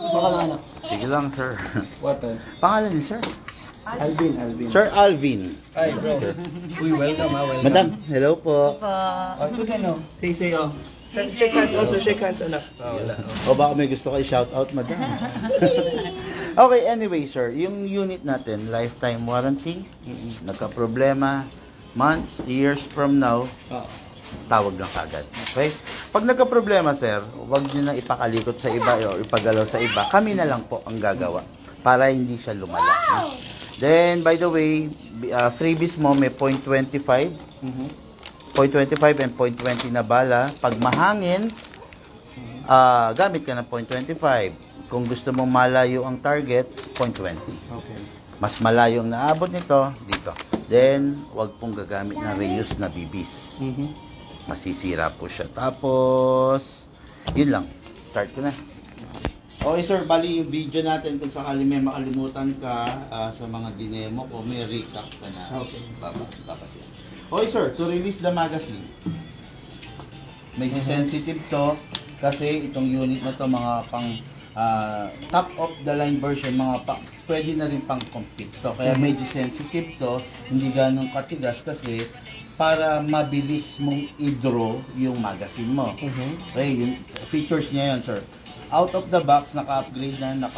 Baka lang anak. Sige lang, sir. What? Pangalan niyo, sir? Alvin. Sir Alvin. Hi, bro. Uy, welcome, welcome. Madam, hello po. Oh, ito ka, no? Say, oh. Shake hands also, shake hands, anak. Oh, wala. O baka may gusto kayo shout out, madam. Okay, anyway, sir. Yung unit natin, lifetime warranty. Nagka-problema, months, years from now, Oh. tawag lang kagad. Okay? Pag nagka-problema, sir, huwag nyo na ipakalikot sa iba o ipagalaw sa iba. Kami na lang po ang gagawa para hindi siya lumala. Then, by the way, freebies mo may 0.25, 0.25 and 0.20 na bala. Pag mahangin, gamit ka ng 0.25. Kung gusto mong malayo ang target, 0.20. Okay. Mas malayo ang naabot nito, dito. Then, huwag pong gagamit ng reuse na BBs. Masisira po siya. Tapos, yun lang. Start ko na. Okay sir, bali yung video natin kung sakali may makalimutan ka sa mga dinemo ko, may recap ka na. Okay. Papasin. Okay sir, to release the magazine. Medyo sensitive to kasi itong unit na to mga pang top of the line version, pwede na rin pang compete to. Kaya medyo sensitive to, hindi ganun katigas kasi para mabilis mong i-draw yung magazine mo. Okay, yung features niya yan sir. Out of the box, naka-upgrade na,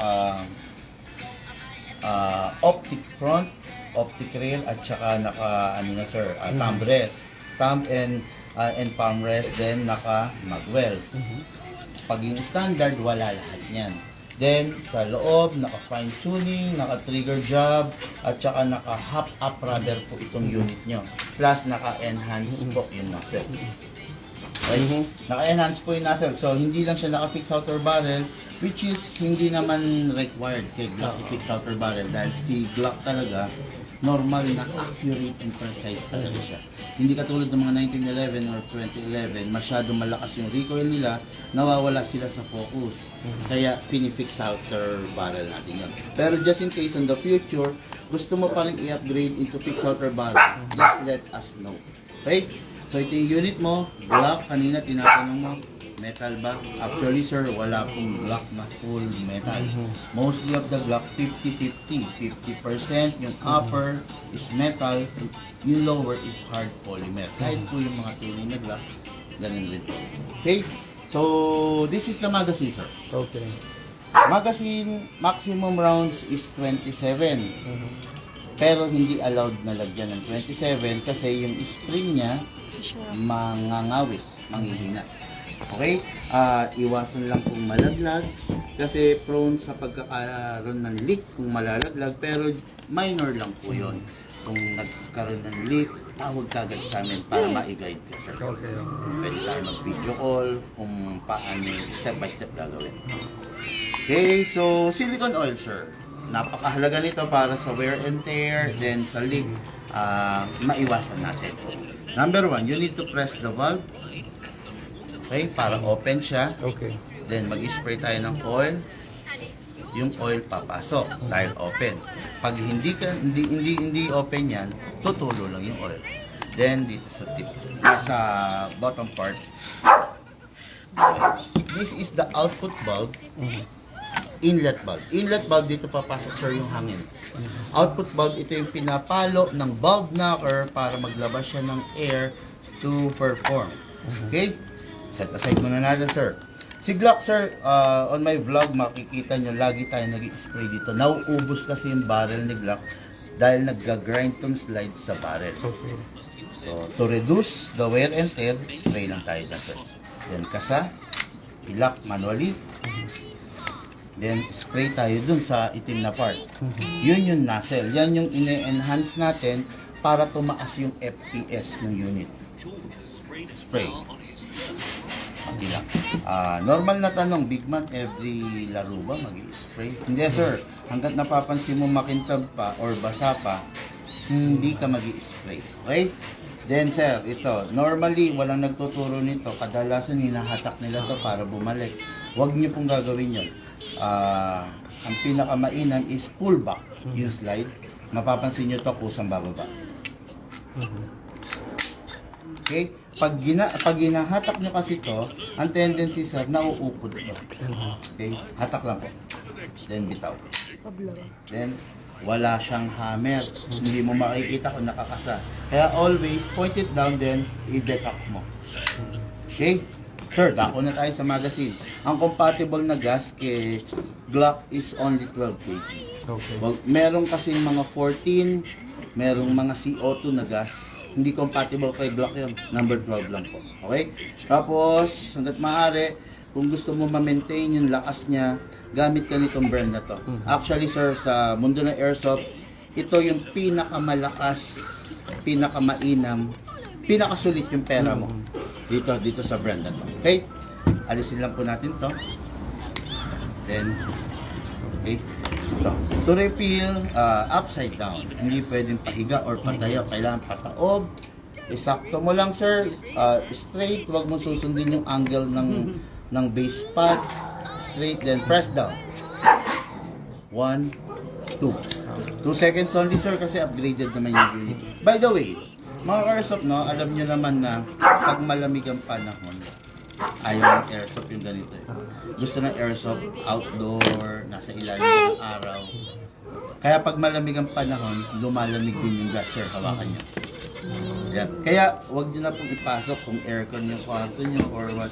optic front, optic rear, at saka naka, ano na sir, thumb rest. Thumb and palm rest, then naka magwell. Pag yung standard, wala lahat yan. Then, sa loob, naka-fine tuning, naka-trigger job, at saka naka-hop-up rubber po itong unit nyo. Plus, naka-enhance po yung nozzle. Okay? Naka-enhance po yung nozzle. So, hindi lang siya naka-fix outer barrel, which is hindi naman required kay Glock i-fix outer barrel dahil si Glock talaga, normal na accurate and precise talaga siya. Hindi katulad ng mga 1911 or 2011, masyadong malakas yung recoil nila, nawawala sila sa focus. Kaya, pinifix outer barrel natin yun. Pero just in case in the future, gusto mo pa rin i-upgrade into fix outer barrel, just let us know. Okay? So ito yung unit mo, Glock, kanina tinatanong mo, metal ba? Actually sir, wala pong Glock na full metal. Mostly of the Glock, 50-50. 50% yung upper is metal, yung lower is hard polymer. Kahit po yung mga tuning na Glock, ganun rin po. Okay? So, this is the magazine sir. Okay. Magazine, maximum rounds is 27. Pero hindi allowed na lagyan ng 27 kasi yung spring niya mangangawit, manghihina. Okay? Iwasan lang kung malaglag kasi prone sa pagkakaroon ng leak kung malalaglag pero minor lang po yun. Kung nagkaroon ng leak, tawag kagad sa amin para ma-guide ka sir. Okay. Pwede tayo mag-video call kung paano step by step gagawin. Okay, so silicone oil sir. Napakahalaga nito para sa wear and tear, then sa leak, maiwasan natin. Number 1, you need to press the valve. Okay, para open siya. Okay. Then mag-spray tayo ng oil. Yung oil papasok dahil open. Pag hindi open yan, tutulo lang yung oil. Then dito sa tip, sa bottom part. This is the output valve. Inlet valve. Inlet valve, dito papasok sir yung hangin. Output valve, ito yung pinapalo ng valve knocker para maglabas siya ng air to perform. Okay? Set aside muna natin sir. Si Glock sir, on my vlog makikita nyo, lagi tayo nag-spray dito. Nauubos kasi yung barrel ni Glock dahil nag-grind tong slide sa barrel. Okay. So, to reduce the wear and tear, spray lang tayo dyan sir. Then kasa, ilak manually. Then, spray tayo dun sa itim na part. Yun yung nozzle. Yan yung ine-enhance natin para tumaas yung FPS ng unit. Spray. Hindi lang. Normal na tanong, big man, every laro ba mag-spray? Hindi sir. Hanggat napapansin mo makintab pa or basa pa, hindi ka mag-spray. Okay? Then sir, ito. Normally, walang nagtuturo nito. Kadalasan hinahatak nila to para bumalik. Huwag niyo pong gagawin yun. Ang pinakamainam is pull back yung slide. Mapapansin nyo to kusang bababa. Okay? Pag ginahatak nyo kasi to, ang tendency sir, nauupod to. Okay? Hatak lang po. Then bitaw. Then, wala siyang hammer. Hindi mo makikita kung nakakasa. Kaya always, point it down, then i-decock mo. Okay? Sir, dako na tayo sa magazine. Ang compatible na gas kay Glock is only 12 kg. Okay. Meron kasing mga 14, merong mga CO2 na gas. Hindi compatible kay Glock yun. Number 12 lang po. Okay? Tapos, hanggat maaari, kung gusto mo ma-maintain yung lakas niya, gamit ka nitong brand na to. Actually, sir, sa mundo ng airsoft, ito yung pinakamalakas, pinakamainam, pinakasulit yung pera mo. Dito sa brand na to. Okay? Alisin lang po natin to. Then, okay. Ito. To refill, upside down. Hindi pwedeng pahiga or patayo. Kailangan pataob. Isakto mo lang, sir. Straight. Huwag mo susundin yung angle ng base pad. Straight, then press down. 1, 2. 2 seconds only, sir, kasi upgraded naman yung unit. By the way, mga airsoft, no, alam nyo naman na pag malamig ang panahon, ayaw ng airsoft yung ganito. Gusto ng airsoft outdoor, nasa ilalim ng araw. Kaya pag malamig ang panahon, lumalamig din yung gas, sir. Hawakan nyo. Yan. Kaya wag nyo na pong ipasok kung aircon yung kwarto nyo or what.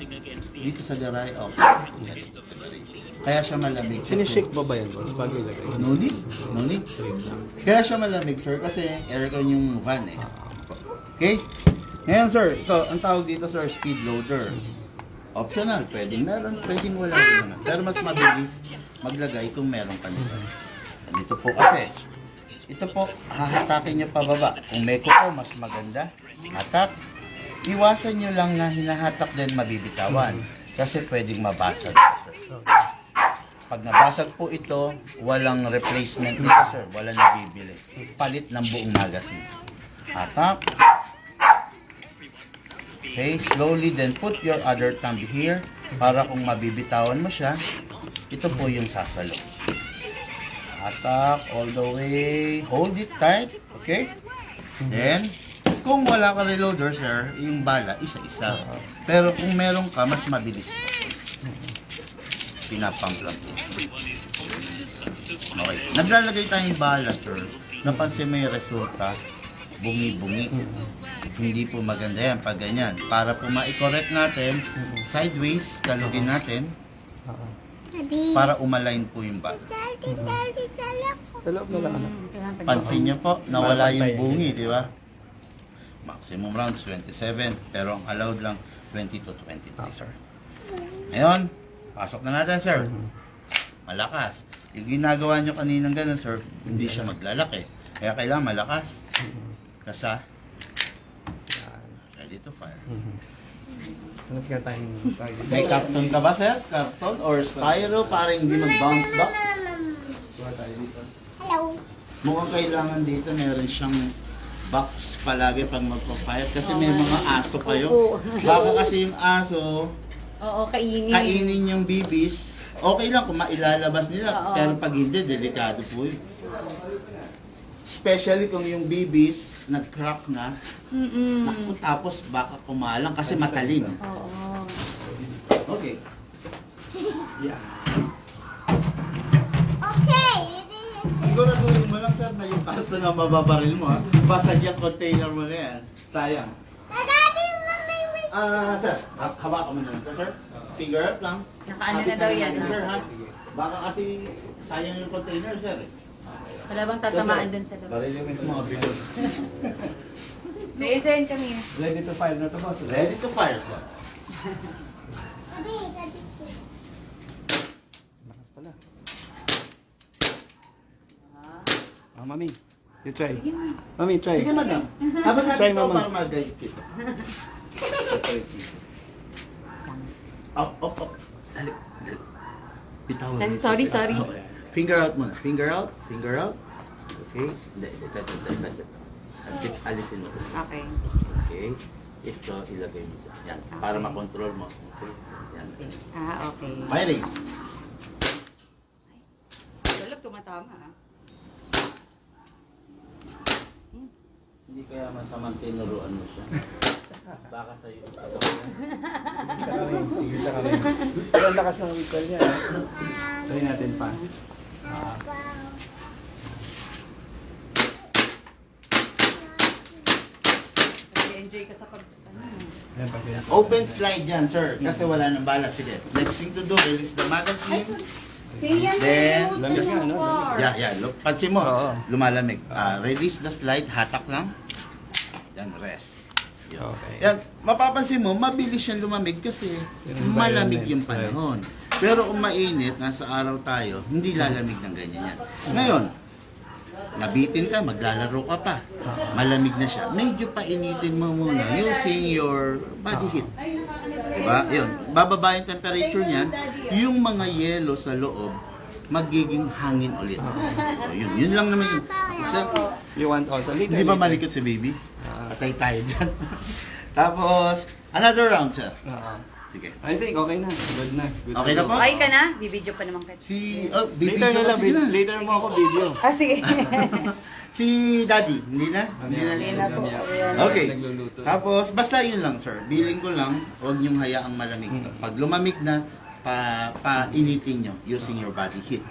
Dito sa garay, okay. Kaya siya malamig. Sinishake ba ba yan, boss? Bago ilagay? No need. No need. Kaya siya malamig, sir, kasi aircon yung van eh. Okay? Ngayon, sir, ito, ang tawag dito, sir, speed loader. Optional, pwedeng meron, pwedeng wala din naman. Pero mas mabilis maglagay kung meron ka nito. Dito po kasi, ito po, hahatakin nyo pababa. Kung may kuko, mas maganda. Hatak. Iwasan nyo lang na hinahatak din mabibitawan. Kasi pwedeng mabasag. Sir. Pag nabasag po ito, walang replacement nito, sir. Walang nabibili. Palit ng buong magazine. Hatak. Okay, slowly then put your other thumb here para kung mabibitawan mo siya, ito po yung sasalo. Hatak all the way. Hold it tight. Okay? Then, kung wala ka reloader, sir, yung bala, isa-isa. Pero kung meron ka, mas mabilis. Pinapump lang. Okay. Naglalagay tayong bala, sir. Napansin mo yung resulta, bungi-bungi. Hindi po maganda yan pag ganyan. Para po ma-correct natin, sideways, kalugin natin, para umalign po yung bala. Sa loob na lang, anak. Pansin nyo po, nawala yung bungi, di ba? Maximum rounds 27, pero ang allowed lang 20 to 23, sir. Ngayon, pasok na natin, sir. Malakas. Yung ginagawa nyo kaninang ganun, sir, hindi siya maglalaki. Kaya kailangan malakas. Kasa, ready to fire. Ano nga tayong target? May carton ka ba, sir? Carton or styro para hindi mag-bounce back? Kuha tayo dito. Hello. Mukhang kailangan dito meron siyang box palagi pag magpa-fire kasi may mga aso kayo. Baka kasi yung aso Oo, kainin. kainin yung bibis. Okay lang kung mailalabas nila, Oo. pero pag hindi, delikado po yun. Especially kung yung bibis nag-crack na, naku, tapos baka kumalang kasi matalim. Oo. Okay. Yeah. Okay. Siguraduhin mo lang, sir, na yung karto na mababaril mo, ha? Basag yung container mo na yan. Sayang. Sir, hawakan mo na lang, sir. Figure out lang. Nakaano na daw yan, Sir, ha? ha? Baka kasi sayang yung container, sir. Eh. Wala bang tatamaan dun sa loob? Barilin mo yung mga bilog. Sige, send kami. Ready to fire na to, boss. Ready to fire, sir. Lakas pala. Mami. You try. Mami, try. Sige, madam. Habang Try, natin ito mama. para mag-guide kita. Up, up, up. Dali, dali. Bitawan mo. Sorry, sorry. Okay. Finger out muna. Finger out. Finger out. Okay. Hindi, ito. Alisin mo. Okay. Okay. Ito, ilagay mo dyan. Yan. Para makontrol mo. Okay. Yan. Okay. Firing. Wala, tumatama, ah. Hindi kaya masamang tinuruan mo siya. Baka sa'yo. Tigil sa kami. Pero ang lakas ng whistle niya. Try natin pa. Enjoy ka sa pag... Yan pa siya. Open slide yan, sir. Kasi wala nang bala. Sige. Next thing to do, release the magazine. Then, Lamig nga, no? yeah. Look, pansin mo, Oo. lumalamig. Release the slide, hatak lang. Then rest. Yun. Okay. Yan, mapapansin mo, mabilis siyang lumamig kasi Yung malamig environment, yung panahon. Pero kung mainit, nasa araw tayo, hindi lalamig ng ganyan yan. Ngayon, nabitin ka, maglalaro ka pa. Malamig na siya. Medyo painitin mo muna using your body heat. Diba? Yun. Bababa yung temperature niyan. Yung mga yelo sa loob, magiging hangin ulit. So, yun lang naman yun. So, You want also later? hindi ba malikot si baby? Patay tayo dyan. Tapos, another round, sir. Oo. Sige. I think okay na. Good na. Good Okay to na go. po? Okay ka na? Bibidyo pa naman kita. Later na lang. sige na. Later mo ako video. Ah, sige. Si daddy, hindi na? Hindi na po. Okay. Nagluluto. Tapos, basta yun lang, sir. Biling ko lang, huwag niyong hayaang malamig. Pag lumamig na, painitin nyo using your body heat.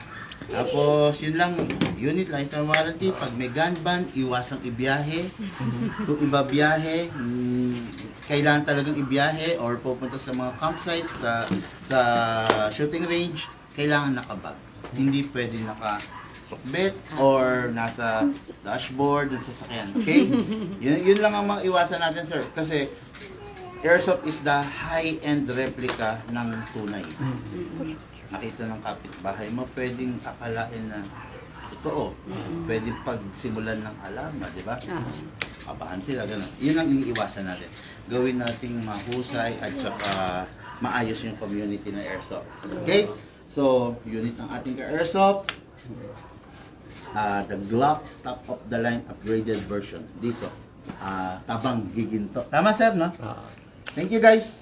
Tapos, yun lang, unit lifetime warranty. Pag may gun ban, iwasang ibiyahe. Kung iba biyahe, kailangan talagang ibiyahe or pupunta sa mga campsite, sa shooting range, kailangan nakabag. Hindi pwede naka-sukbit or nasa dashboard, dun sa sasakyan. Okay? Yun lang ang mga iwasan natin, sir. Kasi, airsoft is the high-end replica ng tunay. Nakita ng kapitbahay mo, pwedeng akalain na totoo. Pwedeng pagsimulan ng alarma, di ba? Kabahan sila, gano'n. Yun ang iniiwasan natin. Gawin nating mahusay at saka maayos yung community ng airsoft. Okay? So, unit ng ating ka-airsoft. The Glock top of the line upgraded version. Dito. Tabang giginto. Tama, sir, no? Oo. Thank you, guys.